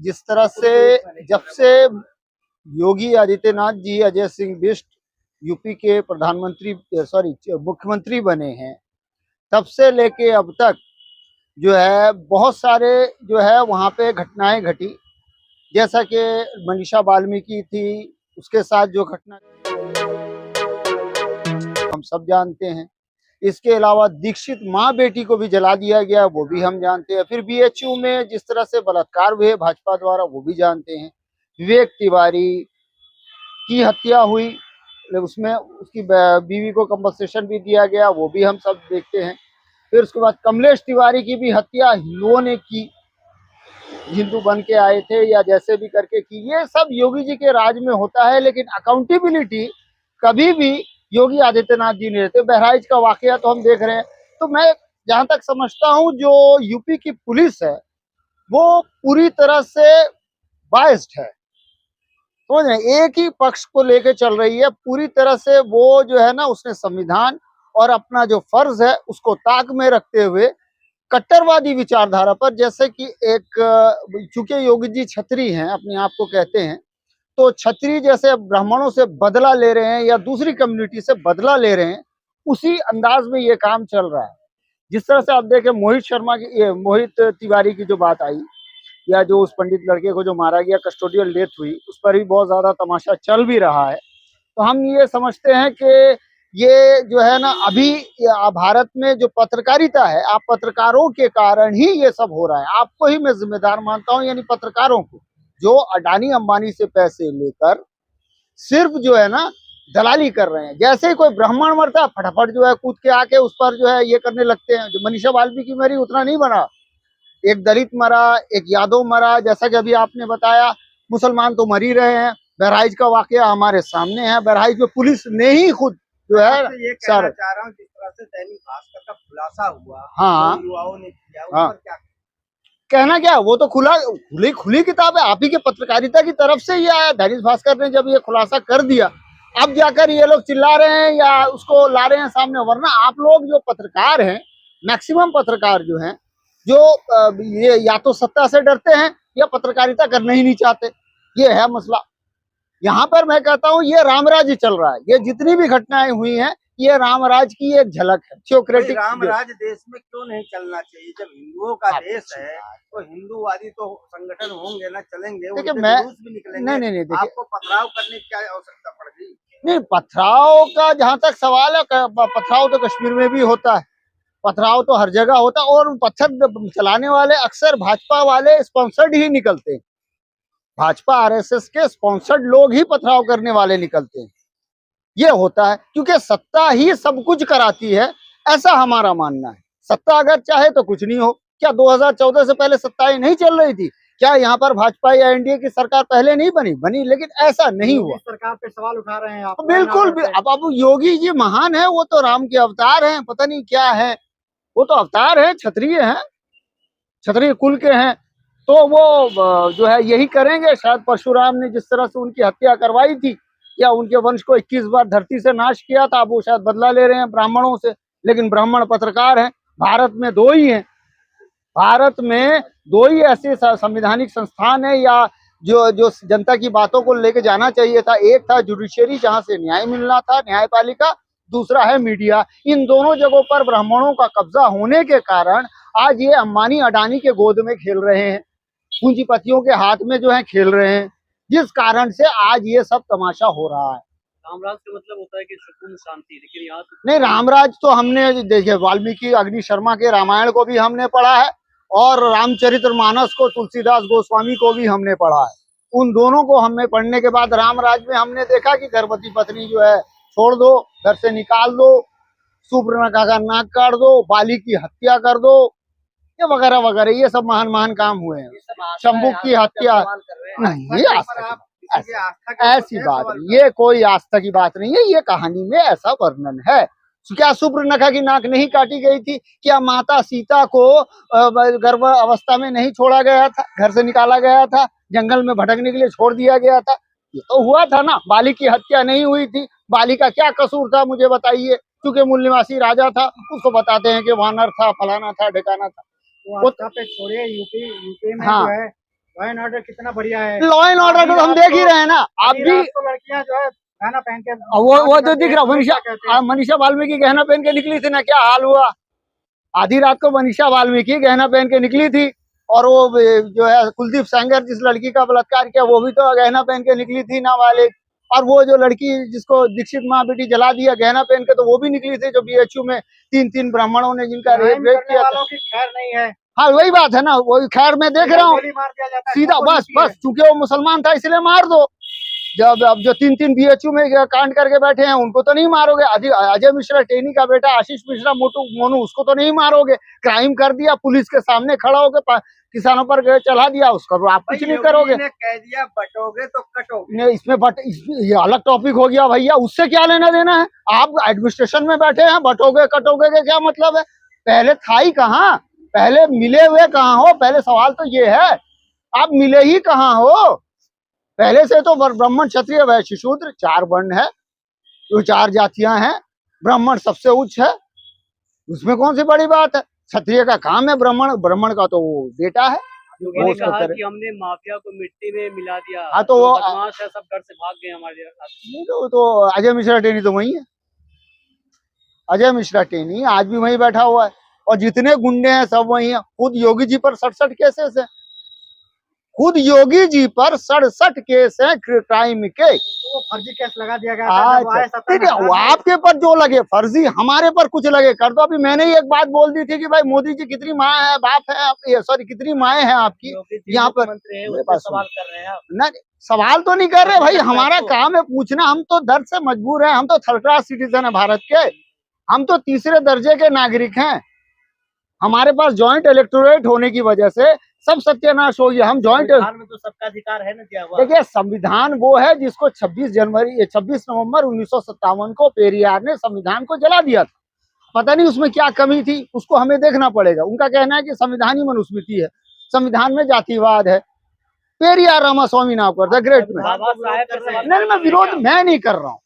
जिस तरह से जब से योगी आदित्यनाथ जी अजय सिंह बिष्ट यूपी के प्रधानमंत्री मुख्यमंत्री बने हैं, तब से लेके अब तक जो है बहुत सारे जो है वहाँ पे घटनाएं घटी। जैसा कि मनीषा वाल्मीकि थी, उसके साथ जो घटना हम सब जानते हैं। इसके अलावा दीक्षित माँ बेटी को भी जला दिया गया, वो भी हम जानते हैं। फिर बीएचयू में जिस तरह से बलात्कार हुए भाजपा द्वारा, वो भी जानते हैं। विवेक तिवारी की हत्या हुई, उसमें उसकी बीवी को कंपनसेशन भी दिया गया, वो भी हम सब देखते हैं। फिर उसके बाद कमलेश तिवारी की भी हत्या हिंदुओं ने की, हिंदू बन के आए थे या जैसे भी करके की। ये सब योगी जी के राज में होता है, लेकिन अकाउंटेबिलिटी कभी भी योगी आदित्यनाथ जी नहीं रहते। बहराइच का वाकया तो हम देख रहे हैं। तो मैं जहां तक समझता हूं, जो यूपी की पुलिस है वो पूरी तरह से बायस्ड है, समझ रहे हैं, एक ही पक्ष को लेकर चल रही है पूरी तरह से। वो जो है ना, उसने संविधान और अपना जो फर्ज है उसको ताक में रखते हुए कट्टरवादी विचारधारा पर, जैसे कि एक, चूंकि योगी जी छत्री हैं, अपने आप को कहते हैं, तो छत्री जैसे ब्राह्मणों से बदला ले रहे हैं या दूसरी कम्युनिटी से बदला ले रहे हैं, उसी अंदाज में ये काम चल रहा है। जिस तरह से आप देखें मोहित तिवारी की जो बात आई, या जो उस पंडित लड़के को जो मारा गया, कस्टोडियल डेथ हुई, उस पर भी बहुत ज्यादा तमाशा चल भी रहा है। तो हम ये समझते हैं कि ये जो है ना, अभी भारत में जो पत्रकारिता है, आप पत्रकारों के कारण ही ये सब हो रहा है। आपको ही मैं जिम्मेदार मानता हूं, यानी पत्रकारों को, जो अडानी अंबानी से पैसे लेकर सिर्फ जो है ना दलाली कर रहे हैं। जैसे ही कोई ब्राह्मण मरता, फटाफट जो है कूद के आके उस पर जो है ये करने लगते हैं। जो मनीषा वाल्मीकि मरी, उतना नहीं बना, एक दलित मरा, एक यादव मरा, जैसा कि अभी आपने बताया, मुसलमान तो मर ही रहे हैं। बहराइच का वाकया हमारे सामने है, बहराइच में पुलिस ने ही खुद जो है ये कहना चाह रहा हूँ, जिस तरह से दैनिक भास्कर का खुलासा हुआ, हाँ, युवाओं ने किया, उस हाँ, पर क्या कहना क्या, वो तो खुली किताब है, आप ही के पत्रकारिता की तरफ से ये आया। दैनिक भास्कर ने जब ये खुलासा कर दिया, अब जाकर ये लोग चिल्ला रहे हैं या उसको ला रहे हैं सामने। वरना आप लोग जो पत्रकार हैं, मैक्सिमम पत्रकार जो हैं, जो ये या तो सत्ता से डरते हैं या पत्रकारिता करना ही नहीं चाहते, ये है मसला। यहाँ पर मैं कहता हूँ ये रामराज चल रहा है। ये जितनी भी घटनाएं हुई हैं, ये रामराज की एक झलक है। थियोक्रेटिक रामराज देश में क्यों नहीं चलना चाहिए? जब हिंदुओं का देश है तो हिंदुवादी तो संगठन होंगे ना, चलेंगे, देखिए मैं भी निकलेंगे। नहीं, देखिए आपको पथराव करने की क्या आवश्यकता पड़ गई? नहीं, पथराव का जहां तक सवाल है, पथराव तो कश्मीर में भी होता है, पथराव तो हर जगह होता है। और पत्थर चलाने वाले अक्सर भाजपा वाले स्पॉन्सर्ड ही निकलते हैं। भाजपा आरएसएस के स्पॉन्सर्ड लोग ही पथराव करने वाले निकलते हैं। ये होता है क्योंकि सत्ता ही सब कुछ कराती है, ऐसा हमारा मानना है। सत्ता अगर चाहे तो कुछ नहीं हो। क्या 2014 से पहले सत्ताएं नहीं चल रही थी? क्या यहाँ पर भाजपा या एनडीए की सरकार पहले नहीं बनी, लेकिन ऐसा नहीं हुआ। सरकार पे सवाल उठा रहे हैं आप? बिल्कुल भी। अब योगी जी महान है, वो तो राम के अवतार हैं, पता नहीं क्या है, वो तो अवतार है, क्षत्रिय हैं, क्षत्रिय कुल के हैं। तो वो जो है यही करेंगे। शायद परशुराम ने जिस तरह से उनकी हत्या करवाई थी, या उनके वंश को 21 बार धरती से नाश किया था, वो शायद बदला ले रहे हैं ब्राह्मणों से। लेकिन ब्राह्मण पत्रकार हैं, भारत में दो ही हैं। भारत में दो ही ऐसे संवैधानिक संस्थान है, या जो जनता की बातों को लेके जाना चाहिए था। एक था जुडिशियरी, जहां से न्याय मिलना था, न्यायपालिका। दूसरा है मीडिया। इन दोनों जगहों पर ब्राह्मणों का कब्जा होने के कारण आज ये अंबानी अडानी के गोद में खेल रहे हैं, पूंजीपतियों के हाथ में जो है खेल रहे हैं, जिस कारण से आज ये सब तमाशा हो रहा है। रामराज का मतलब होता है कि सुकून शांति, लेकिन यहाँ नहीं, रामराज तो हमने देखे, वाल्मीकि अग्नि शर्मा के रामायण को भी हमने पढ़ा है, और रामचरितमानस को तुलसीदास गोस्वामी को भी हमने पढ़ा है। उन दोनों को हमें पढ़ने के बाद रामराज में हमने देखा कि गर्भवती पत्नी जो है छोड़ दो, घर से निकाल दो, सुपर्णखा का नाक काट दो, बाली की हत्या कर दो, ये वगैरह वगैरह, ये सब महान महान काम हुए हैं। शंभू की हत्या नहीं, ये ऐसी बात नहीं, ये कोई आस्था की बात नहीं है, ये कहानी में ऐसा वर्णन है। क्या सुपर्णखा की नाक नहीं काटी गई थी? क्या माता सीता को गर्भ अवस्था में नहीं छोड़ा गया था, घर से निकाला गया था, जंगल में भटकने के लिए छोड़ दिया गया था? ये तो हुआ था ना। बाली की हत्या नहीं हुई थी। बाली का क्या कसूर था, मुझे बताइए। क्योंकि मूल निवासी राजा था, उसको बताते हैं कि वानर था, फलाना था, ढिकाना था। वो पे छोड़िए, यूपी में हाँ, जो है लॉ एंड ऑर्डर कितना बढ़िया है। लॉ एंड ऑर्डर को तो हम देख ही रहे हैं ना। आप अभी भी रात को लड़कियां जो है गहना पहन के वो तो दिख रहा, क्या कहते हैं? मनीषा वाल्मीकि गहना पहन के निकली थी ना, क्या हाल हुआ। आधी रात को मनीषा वाल्मीकि गहना पहन के निकली थी, और वो जो है कुलदीप सेंगर जिस लड़की का बलात्कार किया वो भी तो गहना पहन के निकली थी नाबालिग। और वो जो लड़की जिसको दीक्षित माँ बेटी जला दिया गहना पहन के, तो वो भी निकली थी, जो बीएचयू में 3 ब्राह्मणों ने जिनका रेप क्राइम करने किया था। वालों की खैर नहीं है। हाँ वही बात है ना, वही खैर मैं देख रहा हूँ गोली मार दिया जाता है, सीधा, खबर बस होती है। बस चूंकि वो मुसलमान था इसलिए मार दो। जब अब जो 3 बीएचयू में कांड करके बैठे हैं उनको तो नहीं मारोगे। अजय मिश्रा टेनी का बेटा आशीष मिश्रा मोनू उसको तो नहीं मारोगे। क्राइम कर दिया, पुलिस के सामने खड़ा होकर किसानों पर चला दिया, उसका तो आप कुछ नहीं करोगे। कह दिया बटोगे तो कटोगे। नहीं इसमें ये अलग टॉपिक हो गया भैया, उससे क्या लेना देना है। आप एडमिनिस्ट्रेशन में बैठे हैं, बटोगे कटोगे के क्या मतलब है। पहले था ही कहाँ, पहले मिले हुए कहाँ हो। पहले सवाल तो ये है, आप मिले ही कहाँ हो। पहले से तो ब्राह्मण क्षत्रिय वैश्य शूद्र 4 वर्ण है, तो 4 जातियां हैं, ब्राह्मण सबसे उच्च है, उसमें कौन सी बड़ी बात है। क्षत्रिय का काम है, ब्राह्मण का तो वो बेटा है। योगी ने कहा कि हमने माफिया को मिट्टी में मिला दिया। हाँ तो जो वो बदमाश है सब घर से भाग गए हमारे साथ। तो अजय मिश्रा टेनी तो वही है। अजय मिश्रा टेनी आज भी वहीं बैठा हुआ है, और जितने गुंडे हैं सब वही है। खुद योगी जी पर 67 केसेस है, खुद योगी जी पर 67 केस है क्राइम के। वो फर्जी केस लगा दिया गया था जब आए अच्छा सत्ता ठीक में। है, वो आपके पर जो लगे फर्जी, हमारे पर कुछ लगे कर दो। अभी मैंने ही एक बात बोल दी थी कि भाई मोदी जी कितनी माँ है बाप है, सॉरी कितनी माएँ हैं आपकी यहाँ पर। मंत्री है मेरे उस पास सवाल कर रहे हैं आप। ना सवाल तो नहीं कर रहे भाई, हमारा काम है पूछना। हम तो दर्द से मजबूर हैं, हम तो थर्ड क्लास सिटीजन है भारत के, हम तो तीसरे दर्जे के नागरिक हैं। हमारे पास जॉइंट इलेक्टोरेट होने की वजह से सब सत्यानाश हो गया। हम जॉइंट संविधान में तो सबका अधिकार है ना दिया हुआ। देखिए, संविधान वो है जिसको 26 नवंबर 1957 को पेरियार ने संविधान को जला दिया था। पता नहीं उसमें क्या कमी थी, उसको हमें देखना पड़ेगा। उनका कहना है कि संविधान ही मनुस्मृति है, संविधान में जातिवाद है। पेरियार रामास्वामी नाम करता ग्रेट में। बाबा साहब का सवाल नहीं मैं विरोध मैं नहीं कर रहा हूँ,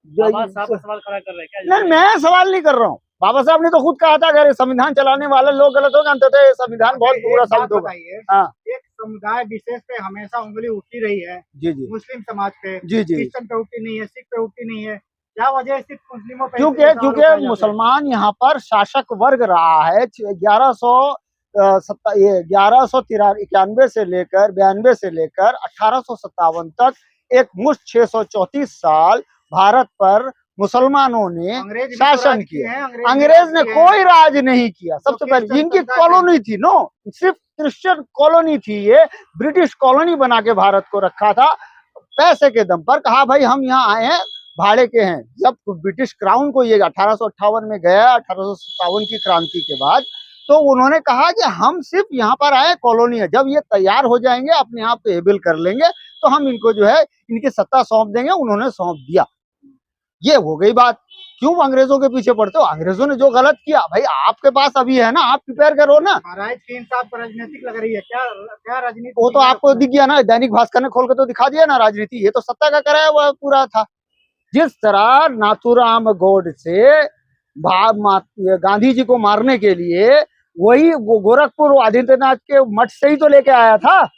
बाबा साहब का सवाल खड़ा कर रहे हैं क्या? नहीं मैं सवाल नहीं कर रहा हूँ। बाबा साहब ने तो खुद कहा था अगर संविधान चलाने वाले लोग गलत होगा अंततः संविधान बहुत बुरा साबित होगा। हाँ एक समुदाय विशेष पे हमेशा उंगली उठी रही है, जी जी मुस्लिम समाज पे, जी जी, क्रिश्चियन पे उठी नहीं है, सिख पे उठी नहीं है। क्या वजह है सिर्फ मुस्लिमों पे? क्योंकि मुसलमान यहाँ पर शासक वर्ग रहा है। 1191 से लेकर 92 से लेकर 1857 तक एक मुश्त 634 साल भारत पर मुसलमानों ने शासन किया। अंग्रेज ने कोई राज नहीं किया। सबसे पहले इनकी कॉलोनी थी, नो सिर्फ क्रिश्चियन कॉलोनी थी, ये ब्रिटिश कॉलोनी बना के भारत को रखा था। पैसे के दम पर कहा भाई हम यहाँ आए हैं, भाड़े के हैं। जब ब्रिटिश क्राउन को ये 1858 में गया, 1857 की क्रांति के बाद, तो उन्होंने कहा कि हम सिर्फ यहाँ पर आए, कॉलोनी है, जब ये तैयार हो जाएंगे अपने आप एबल कर लेंगे तो हम इनको जो है इनकी सत्ता सौंप देंगे। उन्होंने सौंप दिया, ये हो गई बात। क्यों अंग्रेजों के पीछे पड़ते हो? अंग्रेजों ने जो गलत किया भाई आपके पास अभी है ना, आप प्रिपेयर करो ना। महाराज की इंसाफ पर राजनीतिक लग रही है क्या? क्या राजनीति? वो तो आपको दिख गया ना, दैनिक भास्कर ने खोल के तो दिखा दिया ना राजनीति। ये तो सत्ता का कराया हुआ पूरा था। जिस तरह नाथूराम गोडसे गांधी जी को मारने के लिए वही गोरखपुर आदित्यनाथ के मठ से ही तो लेके आया था।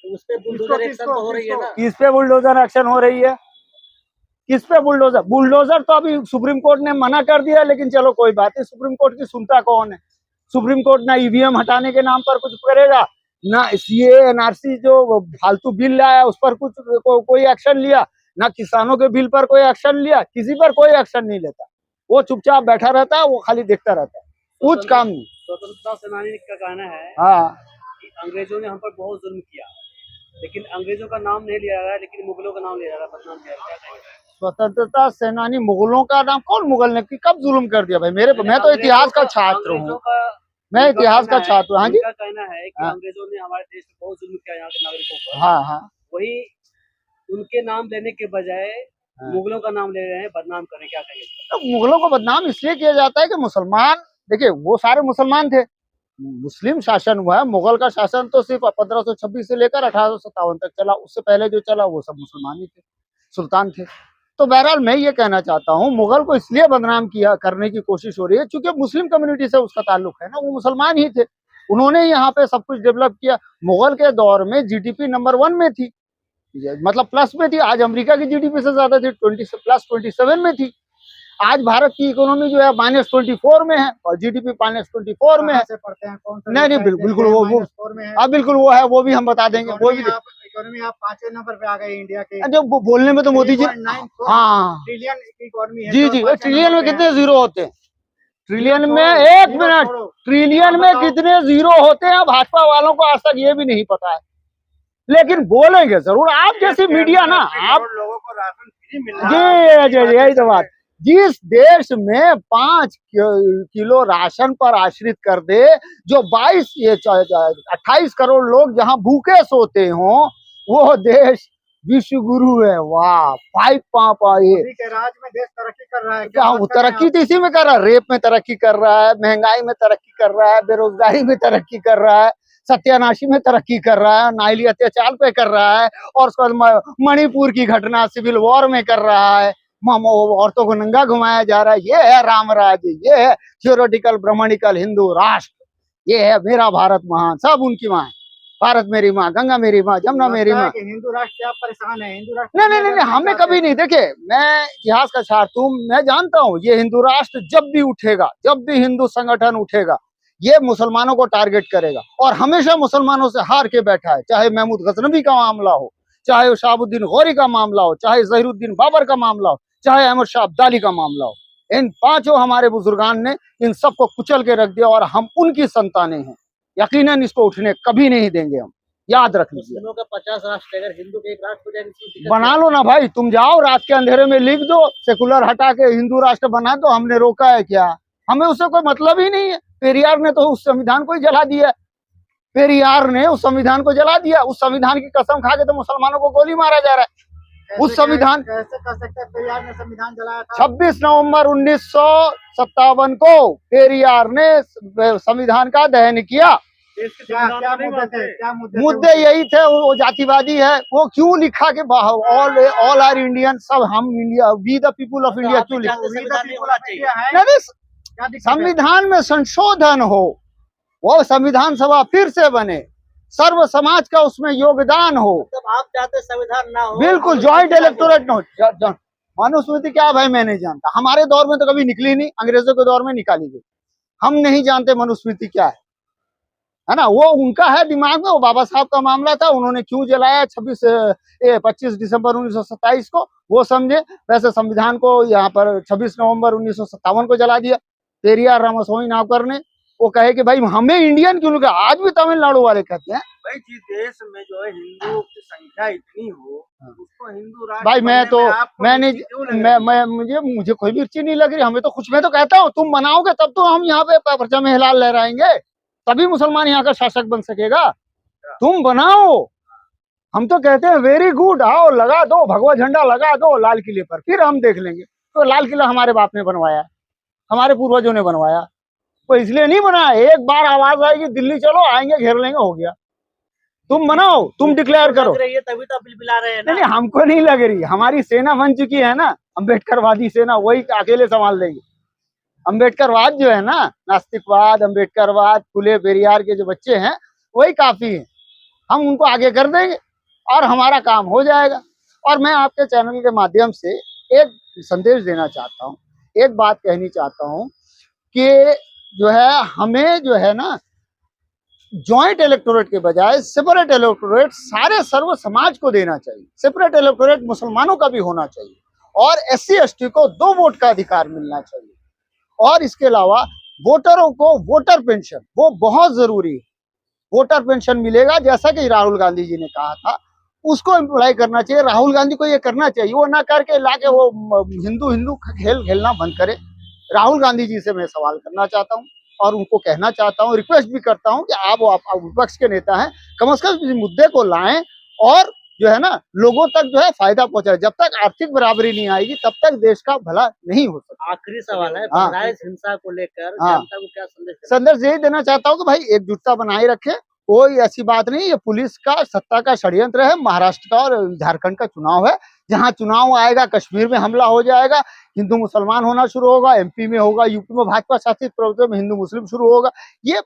उस पे बुलडोजर एक्शन तो हो रही है ना। किस पे बुलडोजर एक्शन हो रही है? किस पे बुलडोजर? बुलडोजर तो अभी सुप्रीम कोर्ट ने मना कर दिया, लेकिन चलो कोई बात नहीं, सुप्रीम कोर्ट की सुनता कौन है। सुप्रीम कोर्ट ना ईवीएम हटाने के नाम पर कुछ करेगा, ना सीए एनआरसी जो फालतू बिल लाया उस पर कुछ कोई एक्शन लिया, ना किसानों के बिल पर कोई एक्शन लिया, किसी पर कोई एक्शन नहीं लेता। वो चुपचाप बैठा रहता है, वो खाली देखता रहता है, कुछ काम नहीं। स्वतंत्रता सेनानी का कहना है हाँ कि अंग्रेजों ने हम पर बहुत जुल्म किया, लेकिन अंग्रेजों का नाम नहीं लिया जा रहा है, लेकिन मुगलों का नाम लिया जा रहा है, बदनाम किया जा रहा है। स्वतंत्रता सेनानी मुगलों का नाम? कौन मुगल ने कब जुल्म कर दिया भाई मेरे पर? मैं तो इतिहास का छात्र हूँ, मैं इतिहास का छात्र हूँ। हाँ जी, कहना है कि अंग्रेजों ने हमारे देश में बहुत जुल्म किया यहाँ के नागरिकों पर। हाँ हाँ, वही उनके नाम लेने के बजाय मुगलों का नाम ले रहे हैं, बदनाम करें, क्या कहेंगे? तो मुगलों को बदनाम इसलिए किया जाता है कि मुसलमान, देखिए वो सारे मुसलमान थे, मुस्लिम शासन हुआ है। मुगल का शासन तो सिर्फ 1526 से लेकर 1857 तक चला, उससे पहले जो चला वो सब मुसलमान ही थे, सुल्तान थे। तो बहरहाल मैं ये कहना चाहता हूँ, मुगल को इसलिए बदनाम किया करने की कोशिश हो रही है क्योंकि मुस्लिम कम्युनिटी से उसका ताल्लुक है ना, वो मुसलमान ही थे, उन्होंने यहाँ पे सब कुछ डेवलप किया। मुगल के दौर में जीडीपी नंबर 1 में थी, मतलब प्लस में थी। आज अमेरिका की जीडीपी से ज्यादा थी, +27 में थी। आज भारत की इकोनॉमी जो है -24 में है और जीडीपी -24 में है। कहाँ से पढ़ते हैं, कौन सा नहीं नहीं, website बिल्कुल देखते हैं, वो -4 में है। बिल्कुल वो है, वो भी हम बता देंगे, वो भी। इकोनॉमी आप 5वें नंबर पे आ गए इंडिया के। जो बोलने में तो मोदी जी, 3.94 हाँ ट्रिलियन की इकोनॉमी है। जी तो जी, 5वें ट्रिलियन में नंबर पे कितने है। जीरो होते हैं? ट्रिलियन में, छोड़ो, एक जीरो मिनट, छोड़ो। ट्रिलियन आप में बताओ। कितने जीरो होते हैं भाजपा वालों को आज तक ये भी नहीं पता है, लेकिन बोलेंगे जरूर। आप जैसी मीडिया ना, 80 आप करोड़ लोगों को राशन फ्री मिल रहा जी है। जी, यही तो बात। जिस देश में 5 किलो राशन पर आश्रित कर दे, जो 28 करोड़ लोग जहां भूखे सोते हों, वो देश विश्व गुरु है। वाह, 5 पापा ये मोदी के राज में देश तरक्की कर रहा है। क्या बात वो कर रहे हैं तरक्की तो इसी में कर रहा है, रेप में तरक्की कर रहा है, महंगाई में तरक्की कर रहा है, बेरोजगारी में तरक्की कर रहा है, सत्यानाशी में तरक्की कर रहा है, नाइली अत्याचार पे कर रहा है, और उसके बाद मणिपुर की घटना सिविल वॉर में कर रहा है, औरतों को नंगा घुमाया जा रहा है। ये है राम राज्य, ये है थियोरेटिकल ब्राह्मणिकल हिंदू राष्ट्र, ये है मेरा भारत महान। सब उनकी माँ है, भारत मेरी माँ, गंगा मेरी माँ, जमुना लगता मेरी है माँ। कि हिंदू राष्ट्र से आप परेशान है। हिंदू राष्ट्र नहीं नहीं नहीं, हमें कभी नहीं। देखे, मैं इतिहास का छात्र हूं, मैं जानता हूं ये हिंदू राष्ट्र जब भी उठेगा, जब भी हिंदू संगठन उठेगा, ये मुसलमानों को टारगेट करेगा, और हमेशा मुसलमानों से हार के बैठा है। चाहे महमूद गजनवी का मामला हो, चाहे शहाबुद्दीन गौरी का मामला हो, चाहे जहीरुद्दीन बाबर का मामला हो, चाहे अहमद शाह अब्दाली का मामला हो। इन पांचों हमारे बुजुर्गान ने इन सबको कुचल के रख दिया, और हम उनकी संतानें हैं। यकीनन इसको उठने कभी नहीं देंगे हम, याद रख लीजिए। मुस्लिमों का 50 राष्ट्र, अगर हिंदू के एक राष्ट्र हो जाए इसमें दिक्कत बना लो ना भाई, तुम जाओ रात के अंधेरे में लिख दो, सेकुलर हटा के हिंदू राष्ट्र बना दो, हमने रोका है क्या? हमें उससे कोई मतलब ही नहीं है। पेरियार ने तो उस संविधान को ही जला दिया, पेरियार ने उस संविधान को जला दिया। उस संविधान की कसम खा के तो मुसलमानों को गोली मारा जा रहा है। उस संविधान, कैसे कर सकते हैं? पेरियार ने संविधान जलाया था। 26 नवंबर 1957 को पेरियार ने संविधान का दहन किया। देश के क्या संविधान क्या को नहीं मुद्दे मानते। थे? क्या मुद्दे यही थे, वो जातिवादी है। वो क्यों लिखा के ऑल आर इंडियन, सब हम India, we the people of India क्यों लिखा? संविधान नहीं होना चाहिए। नहीं, क्या दिक्कत है? संविधान में संशोधन हो, वो संविधान सभा फिर से बने, सर्व समाज का उसमें योगदान हो। तब आप चाहते संविधान ना हो, बिल्कुल, जॉइंट इलेक्टोरेट न हो। मनुस्मृति क्या भाई, मैं नहीं जानता। हमारे दौर में तो कभी निकली नहीं, अंग्रेजों के दौर में निकाली गई। हम नहीं जानते मनुस्मृति क्या है ना। वो उनका है दिमाग में, वो बाबा साहब का मामला था, उन्होंने क्यों जलाया 25 दिसंबर 1927 को, वो समझे। वैसे संविधान को यहाँ पर 26 नवंबर 1957 को जला दिया पेरियार रामास्वामी नावकर ने। वो कहे कि भाई हमें इंडियन क्यों लगा। आज भी तमिलनाडु वाले कहते हैं भाई, जिस देश में जो है हिंदुओं की संख्या इतनी हो, उसको हिंदू राष्ट्र भाई। मैं बनने तो में आपको मैं नहीं, रुचि क्यों लग रही है? मुझे कोई भी रुचि नहीं लग रही। हमें तो कुछ, मैं तो कहता हूँ तुम बनाओगे तब तो हम यहाँ पे परचम हिलाल लहराएंगे, तभी मुसलमान यहाँ का शासक बन सकेगा। तुम बनाओ, हम तो कहते हैं वेरी गुड, आओ लगा दो, भगवा झंडा लगा दो लाल किले पर, फिर हम देख लेंगे। तो लाल किला हमारे बाप ने बनवाया, हमारे पूर्वजों ने बनवाया, वो इसलिए नहीं बनाया। एक बार आवाज आएगी दिल्ली चलो, आएंगे घेर लेंगे, हो गया। तुम बनाओ, तुम डिक्लेयर करो। लग रही है तभी तो आप बिलबिला रहे हैं ना। नहीं, हमको नहीं लग रही, हमारी सेना बन चुकी है ना, अम्बेडकरवादी सेना, वही अकेले संभाल लेगी। अम्बेडकरवाद जो है ना, नास्तिकवाद, अम्बेडकरवाद, फुले पेरियार के जो बच्चे हैं, वही काफी है। हम उनको आगे कर देंगे और हमारा काम हो जाएगा। और मैं आपके चैनल के माध्यम से एक संदेश देना चाहता हूँ, एक बात कहनी चाहता हूँ कि जो है हमें जो है ना, जॉइंट इलेक्टोरेट के बजाय सेपरेट इलेक्टोरेट सारे सर्व समाज को देना चाहिए। सेपरेट इलेक्टोरेट मुसलमानों का भी होना चाहिए, और SC/ST को 2 वोट का अधिकार मिलना चाहिए। और इसके अलावा वोटरों को वोटर पेंशन, वो बहुत जरूरी है। वोटर पेंशन मिलेगा, जैसा कि राहुल गांधी जी ने कहा था, उसको इम्प्लाई करना चाहिए। राहुल गांधी को ये करना चाहिए, वो ना करके लाके वो हिंदू हिंदू खेल खेलना बंद करे। राहुल गांधी जी से मैं सवाल करना चाहता हूँ, और उनको कहना चाहता हूँ, रिक्वेस्ट भी करता हूँ कि आप विपक्ष के नेता हैं, कम से कम इस मुद्दे को लाएं, और जो है ना लोगों तक जो है फायदा पहुंचाए। जब तक आर्थिक बराबरी नहीं आएगी तब तक देश का भला नहीं हो सकता। आखिरी सवाल है, हाँ। बहराइच हिंसा को लेकर हाँ। जनता को क्या संदेश देना? संदेश यही देना चाहता हूँ कि भाई एकजुटता बनाए रखें। कोई ऐसी बात नहीं, ये पुलिस का सत्ता का षड्यंत्र है। महाराष्ट्र का और झारखंड का चुनाव है, जहां चुनाव आएगा कश्मीर में हमला हो जाएगा, हिंदू मुसलमान होना शुरू होगा, MP में होगा, यूपी में भाजपा शासित प्रदेशों में हिंदू मुस्लिम शुरू होगा। ये